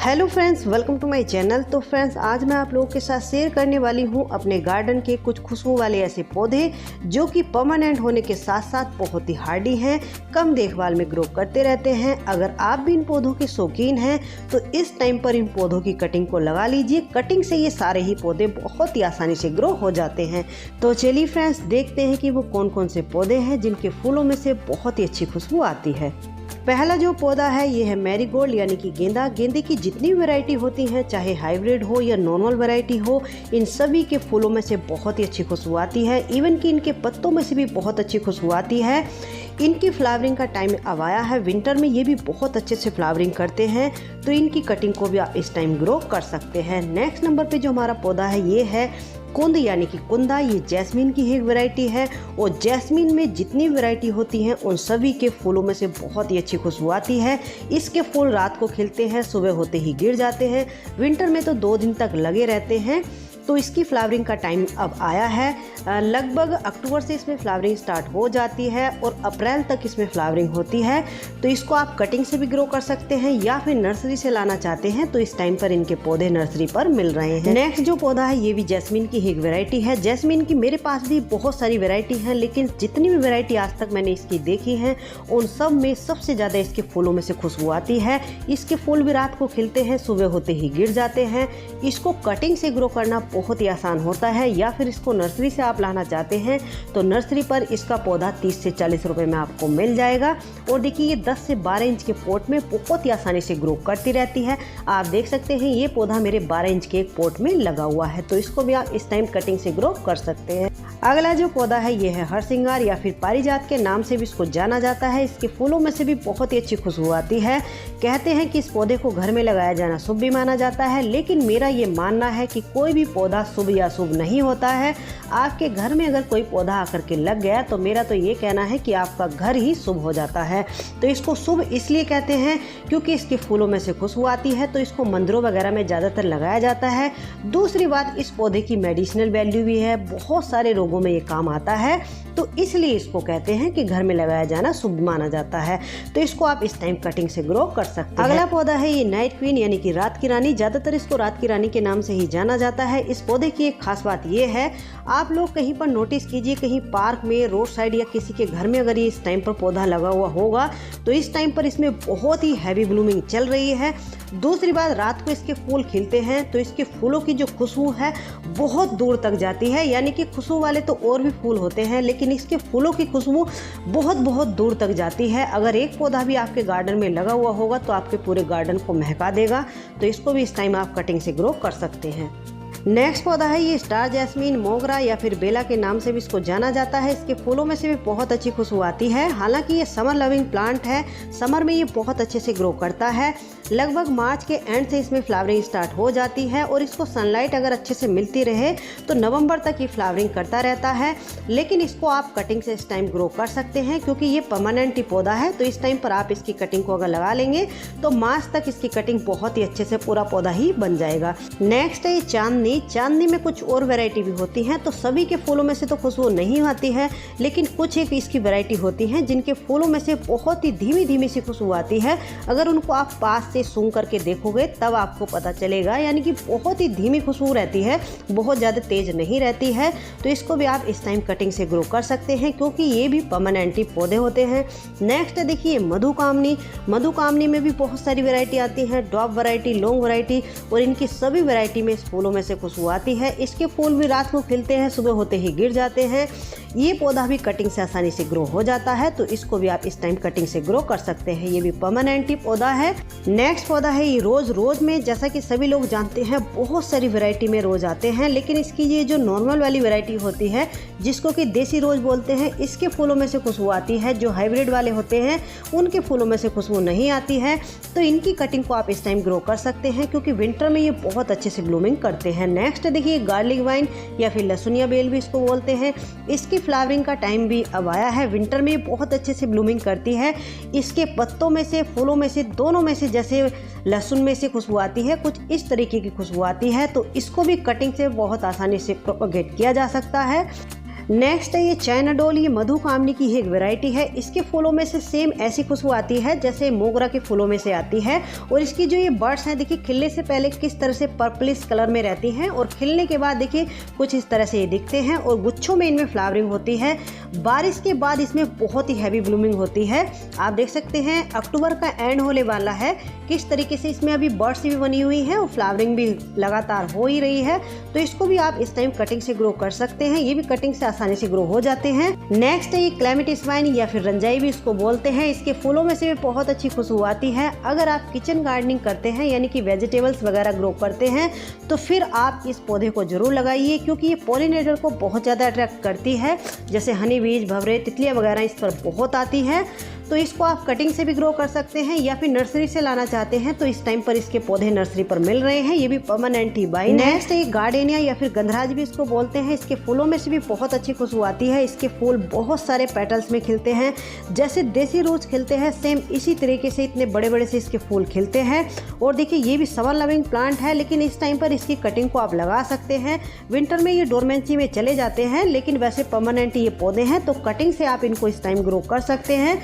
Hello friends, welcome to my channel. तो friends, आज मैं आप लोगों के साथ शेयर करने वाली हूं अपने गार्डन के कुछ खुशबू वाले ऐसे पौधे जो कि परमानेंट होने के साथ साथ बहुत ही हार्डी हैं, कम देखभाल में ग्रो करते रहते हैं। अगर आप भी इन पौधों के शौकीन हैं तो इस टाइम पर इन पौधों की कटिंग को लगा लीजिए। कटिंग से ये सारे ही पौधे बहुत ही आसानी से ग्रो हो जाते हैं। तो चलिए फ्रेंड्स, देखते हैं कि वो कौन कौन से पौधे हैं जिनके फूलों में से बहुत ही अच्छी खुशबू आती है। पहला जो पौधा है ये है मैरीगोल्ड यानी कि गेंदा। गेंदे की जितनी वैरायटी होती हैं, चाहे हाइब्रिड हो या नॉर्मल वैरायटी हो, इन सभी के फूलों में से बहुत ही अच्छी खुशबू आती है। इवन कि इनके पत्तों में से भी बहुत अच्छी खुशबू आती है। इनकी फ्लावरिंग का टाइम अब आया है। विंटर में ये भी बहुत अच्छे से फ्लावरिंग करते हैं, तो इनकी कटिंग को भी आप इस टाइम ग्रो कर सकते हैं। नेक्स्ट नंबर पे जो हमारा पौधा है ये है कुंद यानी कि कुंदा। ये जैस्मीन की एक वैरायटी है और जैस्मीन में जितनी वैरायटी होती हैं उन सभी के फूलों में से बहुत ही अच्छी खुशबू आती है। इसके फूल रात को खिलते हैं, सुबह होते ही गिर जाते हैं। विंटर में तो 2 दिन तक लगे रहते हैं। तो इसकी फ्लावरिंग का टाइम अब आया है। लगभग अक्टूबर से इसमें फ्लावरिंग स्टार्ट हो जाती है और अप्रैल तक इसमें फ्लावरिंग होती है। तो इसको आप कटिंग से भी ग्रो कर सकते हैं या फिर नर्सरी से लाना चाहते हैं तो इस टाइम पर इनके पौधे नर्सरी पर मिल रहे हैं। नेक्स्ट जो पौधा है ये भी जैस्मीन की एक वैरायटी है। जैस्मीन की मेरे पास भी बहुत सारी वैरायटी है, लेकिन जितनी भी वैरायटी आज तक मैंने इसकी देखी है उन सब में सबसे ज़्यादा इसके फूलों में से खुशबू आती है। इसके फूल भी रात को खिलते हैं, सुबह होते ही गिर जाते हैं। इसको कटिंग से ग्रो करना बहुत ही आसान होता है, या फिर इसको नर्सरी से आप लाना चाहते हैं तो नर्सरी पर इसका पौधा 30 से 40 रुपए में आपको मिल जाएगा। और देखिए ये 10 से 12 इंच के पॉट में बहुत ही आसानी से ग्रो करती रहती है। आप देख सकते हैं ये पौधा मेरे 12 इंच के एक पॉट में लगा हुआ है, तो इसको भी आप इस टाइम कटिंग से ग्रो कर सकते हैं। अगला जो पौधा है ये है हरसिंगार या फिर पारिजात के नाम से भी इसको जाना जाता है। इसके फूलों में से भी बहुत ही अच्छी खुशबू आती है। कहते हैं कि इस पौधे को घर में लगाया जाना शुभ भी माना जाता है, लेकिन मेरा ये मानना है कि कोई भी पौधा शुभ या शुभ नहीं होता है। आपके घर में अगर कोई पौधा आकर के लग गया तो मेरा तो ये कहना है कि आपका घर ही शुभ हो जाता है। तो इसको शुभ इसलिए कहते हैं क्योंकि इसके फूलों में से खुशबू आती है, तो इसको मंदिरों वगैरह में ज़्यादातर लगाया जाता है। दूसरी बात, इस पौधे की मेडिसिनल वैल्यू भी है, बहुत सारे रोगों में ये काम आता है, तो इसलिए इसको कहते हैं कि घर में लगाया जाना शुभ माना जाता है। तो इसको आप इस टाइम कटिंग से ग्रो कर सकते हैं। अगला पौधा है ये नाइट क्वीन यानी कि रात की रानी। ज़्यादातर इसको रात की रानी के नाम से ही जाना जाता है। इस पौधे की एक खास बात ये है, आप लोग कहीं पर नोटिस कीजिए, कहीं पार्क में, रोड साइड या किसी के घर में अगर ये इस टाइम पर पौधा लगा हुआ होगा तो इस टाइम पर इसमें बहुत ही हैवी ब्लूमिंग चल रही है। दूसरी बात, रात को इसके फूल खिलते हैं तो इसके फूलों की जो खुशबू है बहुत दूर तक जाती है। यानी कि खुशबू वाले तो और भी फूल होते हैं, लेकिन इसके फूलों की खुशबू बहुत बहुत दूर तक जाती है। अगर एक पौधा भी आपके गार्डन में लगा हुआ होगा तो आपके पूरे गार्डन को महका देगा। तो इसको भी इस टाइम आप कटिंग से ग्रो कर सकते हैं। नेक्स्ट पौधा है ये स्टार जैस्मीन, मोगरा या फिर बेला के नाम से भी इसको जाना जाता है। इसके फूलों में से भी बहुत अच्छी खुशबू आती है। हालांकि ये समर लविंग प्लांट है, समर में ये बहुत अच्छे से ग्रो करता है। लगभग मार्च के एंड से इसमें फ्लावरिंग स्टार्ट हो जाती है और इसको सनलाइट अगर अच्छे से मिलती रहे तो नवंबर तक ये फ्लावरिंग करता रहता है। लेकिन इसको आप कटिंग से इस टाइम ग्रो कर सकते हैं क्योंकि ये परमानेंट ही पौधा है। तो इस टाइम पर आप इसकी कटिंग को अगर लगा लेंगे तो मार्च तक इसकी कटिंग बहुत ही अच्छे से पूरा पौधा ही बन जाएगा। नेक्स्ट है ये चांदनी। चांदनी में कुछ और वैरायटी भी होती हैं, तो सभी के फूलों में से तो खुशबू नहीं आती है, लेकिन कुछ एक इसकी वैरायटी होती हैं जिनके फूलों में से बहुत ही धीमी धीमी सी खुशबू आती है। अगर उनको आप पास से सूंघ करके देखोगे तब आपको पता चलेगा, यानी कि बहुत ही धीमी खुशबू रहती है, बहुत ज़्यादा तेज नहीं रहती है। तो इसको भी आप इस टाइम कटिंग से ग्रो कर सकते हैं क्योंकि ये भी परमानेंट ही पौधे होते हैं। नेक्स्ट देखिए मधुकामनी। मधुकामनी में भी बहुत सारी वैरायटी आती हैं, ड्रॉप वैरायटी, लॉन्ग वैरायटी, और इनकी सभी वैरायटी में इस फूलों में से खुशबू आती है। इसके फूल भी रात को खिलते हैं, सुबह होते ही गिर जाते हैं। ये पौधा भी कटिंग से आसानी से ग्रो हो जाता है, तो इसको भी आप इस टाइम कटिंग से ग्रो कर सकते हैं। ये भी परमानेंट ही पौधा है। नेक्स्ट पौधा है ये रोज। रोज में जैसा कि सभी लोग जानते हैं बहुत सारी वैरायटी में रोज आते हैं, लेकिन इसकी ये जो नॉर्मल वाली वैरायटी होती है जिसको कि देसी रोज बोलते हैं, इसके फूलों में से खुशबू आती है। जो हाइब्रिड वाले होते हैं उनके फूलों में से खुशबू नहीं आती है। तो इनकी कटिंग को आप इस टाइम ग्रो कर सकते हैं क्योंकि विंटर में ये बहुत अच्छे से ब्लूमिंग करते हैं। नेक्स्ट देखिए गार्लिक वाइन या फिर लहसुनिया बेल भी इसको बोलते हैं। इसकी फ्लावरिंग का टाइम भी अब आया है। विंटर में बहुत अच्छे से ब्लूमिंग करती है। इसके पत्तों में से, फूलों में से, दोनों में से, जैसे लहसुन में से खुशबू आती है, कुछ इस तरीके की खुशबू आती है। तो इसको भी कटिंग से बहुत आसानी से प्रोपगेट किया जा सकता है। नेक्स्ट है ये चाइना डोल। ये मधुकामनी की एक वैरायटी है। इसके फूलों में से सेम ऐसी खुशबू आती है जैसे मोगरा के फूलों में से आती है। और इसकी जो ये बर्ड्स हैं देखिए खिलने से पहले किस तरह से पर्पलिश कलर में रहती हैं और खिलने के बाद देखिए कुछ इस तरह से ये दिखते हैं और गुच्छों में इनमें फ्लावरिंग होती है। बारिश के बाद इसमें बहुत ही हैवी ब्लूमिंग होती है। आप देख सकते हैं अक्टूबर का एंड होने वाला है, किस तरीके से इसमें अभी बर्ड्स भी बनी हुई है और फ्लावरिंग भी लगातार हो ही रही है। तो इसको भी आप इस टाइम कटिंग से ग्रो कर सकते हैं। ये भी कटिंग से आसानी से ग्रो हो जाते हैं। नेक्स्ट है ये क्लेमेटिस वाइन या फिर रंजाई भी इसको बोलते हैं। इसके फूलों में से भी बहुत अच्छी खुशबू आती है। अगर आप किचन गार्डनिंग करते हैं यानी कि वेजिटेबल्स वगैरह ग्रो करते हैं तो फिर आप इस पौधे को जरूर लगाइए, क्योंकि ये पॉलिनेटर को बहुत ज़्यादा अट्रैक्ट करती है। जैसे हनी बीज, भंवरे, तितलियाँ वगैरह इस पर बहुत आती है। तो इसको आप कटिंग से भी ग्रो कर सकते हैं या फिर नर्सरी से लाना चाहते हैं तो इस टाइम पर इसके पौधे नर्सरी पर मिल रहे हैं। ये भी परमानेंट ही बाइन। नेक्स्ट है गार्डेनिया या फिर गंधराज भी इसको बोलते हैं। इसके फूलों में से भी बहुत अच्छी खुशबू आती है। इसके फूल बहुत सारे पेटल्स में खिलते हैं, जैसे देसी रोज खिलते हैं सेम इसी तरीके से इतने बड़े बड़े से इसके फूल खिलते हैं। और देखिए ये भी समर लविंग प्लांट है, लेकिन इस टाइम पर इसकी कटिंग को आप लगा सकते हैं। विंटर में ये डोरमेंसी में चले जाते हैं, लेकिन वैसे परमानेंट ये पौधे हैं तो कटिंग से आप इनको इस टाइम ग्रो कर सकते हैं।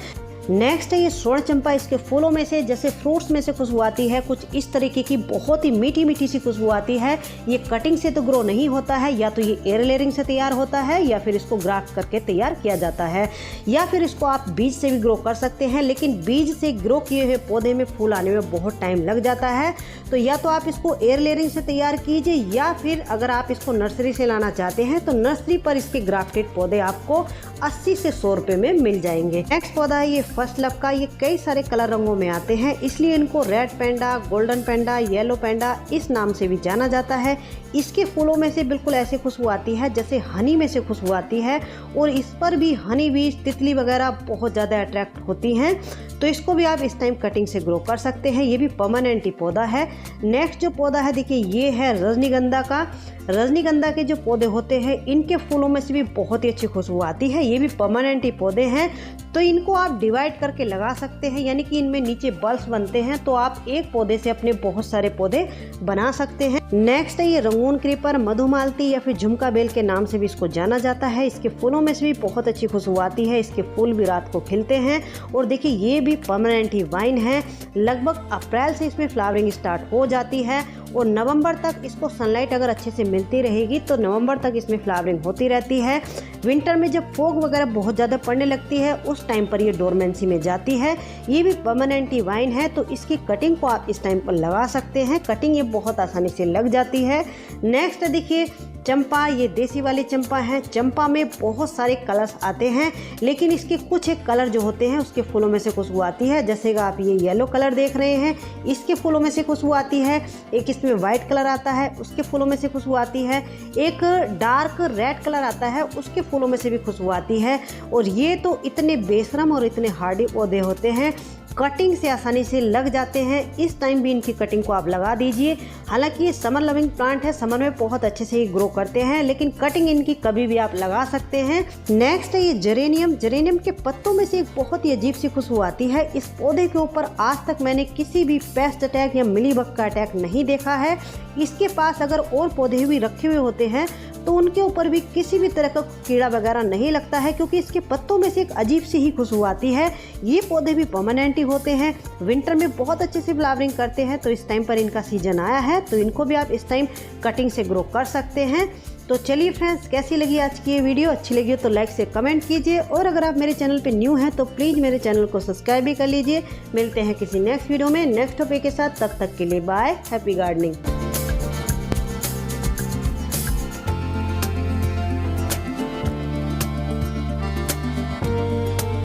नेक्स्ट है ये स्वर्ण चंपा। इसके फूलों में से जैसे फ्रूट्स में से खुशबू आती है, कुछ इस तरीके की बहुत ही मीठी मीठी सी खुशबू आती है। ये कटिंग से तो ग्रो नहीं होता है, या तो ये एयर लेयरिंग से तैयार होता है या फिर इसको ग्राफ्ट करके तैयार किया जाता है, या फिर इसको आप बीज से भी ग्रो कर सकते हैं। लेकिन बीज से ग्रो किए हुए पौधे में फूल आने में बहुत टाइम लग जाता है। तो या तो आप इसको एयर लेयरिंग से तैयार कीजिए, या फिर अगर आप इसको नर्सरी से लाना चाहते हैं तो नर्सरी पर इसके ग्राफ्टेड पौधे आपको 80 से 100 रुपये में मिल जाएंगे। नेक्स्ट पौधा है ये फर्स्ट लव का। ये कई सारे कलर रंगों में आते हैं, इसलिए इनको रेड पेंडा, गोल्डन पेंडा, येलो पेंडा इस नाम से भी जाना जाता है। इसके फूलों में से बिल्कुल ऐसे खुशबू आती है जैसे हनी में से खुशबू आती है, और इस पर भी हनी बीज, तितली वगैरह बहुत ज़्यादा अट्रैक्ट होती हैं। तो इसको भी आप इस टाइम कटिंग से ग्रो कर सकते हैं। ये भी परमानेंट ही पौधा है। नेक्स्ट जो पौधा है देखिए ये है रजनीगंधा का। रजनीगंधा के जो पौधे होते हैं इनके फूलों में से भी बहुत ही अच्छी खुशबू आती है। ये भी परमानेंट ही पौधे हैं, तो इनको आप डिवाइड करके लगा सकते हैं, यानी कि इनमें नीचे बल्ब्स बनते हैं, तो आप एक पौधे से अपने बहुत सारे पौधे बना सकते हैं। नेक्स्ट है ये रंगून क्रीपर, मधुमालती या फिर झुमका बेल के नाम से भी इसको जाना जाता है। इसके फूलों में से भी बहुत अच्छी खुशबू आती है। इसके फूल भी रात को खिलते हैं, और देखिए ये भी परमानेंट ही वाइन है। लगभग अप्रैल से इसमें फ्लावरिंग स्टार्ट हो जाती है, और नवंबर तक इसको सनलाइट अगर अच्छे से मिलती रहेगी तो नवंबर तक इसमें फ्लावरिंग होती रहती है। विंटर में जब फॉग वगैरह बहुत ज़्यादा पड़ने लगती है उस टाइम पर ये डोरमेंसी में जाती है। ये भी परमानेंट ही वाइन है, तो इसकी कटिंग को आप इस टाइम पर लगा सकते हैं। कटिंग ये बहुत आसानी से लग जाती है। नेक्स्ट देखिए चंपा। ये देसी वाली चंपा है। चंपा में बहुत सारे कलर्स आते हैं, लेकिन इसके कुछ एक कलर जो होते हैं उसके फूलों में से खुशबू आती है। जैसे कि आप ये येलो कलर देख रहे हैं, इसके फूलों में से खुशबू आती है। एक इसमें वाइट कलर आता है, उसके फूलों में से खुशबू आती है। एक डार्क रेड कलर आता है, उसके फूलों में से भी खुशबू आती है। और ये तो इतने बेशरम और इतने हार्डी पौधे होते हैं, कटिंग से आसानी से लग जाते हैं। इस टाइम भी इनकी कटिंग को आप लगा दीजिए। हालांकि ये समर लविंग प्लांट है, समर में बहुत अच्छे से ही ग्रो करते हैं, लेकिन कटिंग इनकी कभी भी आप लगा सकते हैं। नेक्स्ट है ये जेरेनियम। जेरेनियम के पत्तों में से एक बहुत ही अजीब सी खुशबू आती है। इस पौधे के ऊपर आज तक मैंने किसी भी पेस्ट अटैक या मिलीबग का अटैक नहीं देखा है। इसके पास अगर और पौधे भी रखे हुए होते हैं तो उनके ऊपर भी किसी भी तरह का कीड़ा वगैरह नहीं लगता है, क्योंकि इसके पत्तों में से एक अजीब सी ही खुशबू आती है। ये पौधे भी परमानेंट ही होते हैं, विंटर में बहुत अच्छे से फ्लावरिंग करते हैं। तो इस टाइम पर इनका सीजन आया है, तो इनको भी आप इस टाइम कटिंग से ग्रो कर सकते हैं। तो चलिए फ्रेंड्स, कैसी लगी आज की ये वीडियो? अच्छी लगी हो तो लाइक से कमेंट कीजिए, और अगर आप मेरे चैनल पे न्यू हैं तो प्लीज़ मेरे चैनल को सब्सक्राइब भी कर लीजिए। मिलते हैं किसी नेक्स्ट वीडियो में नेक्स्ट टॉपिक के साथ। तब तक के लिए बाय, हैप्पी गार्डनिंग।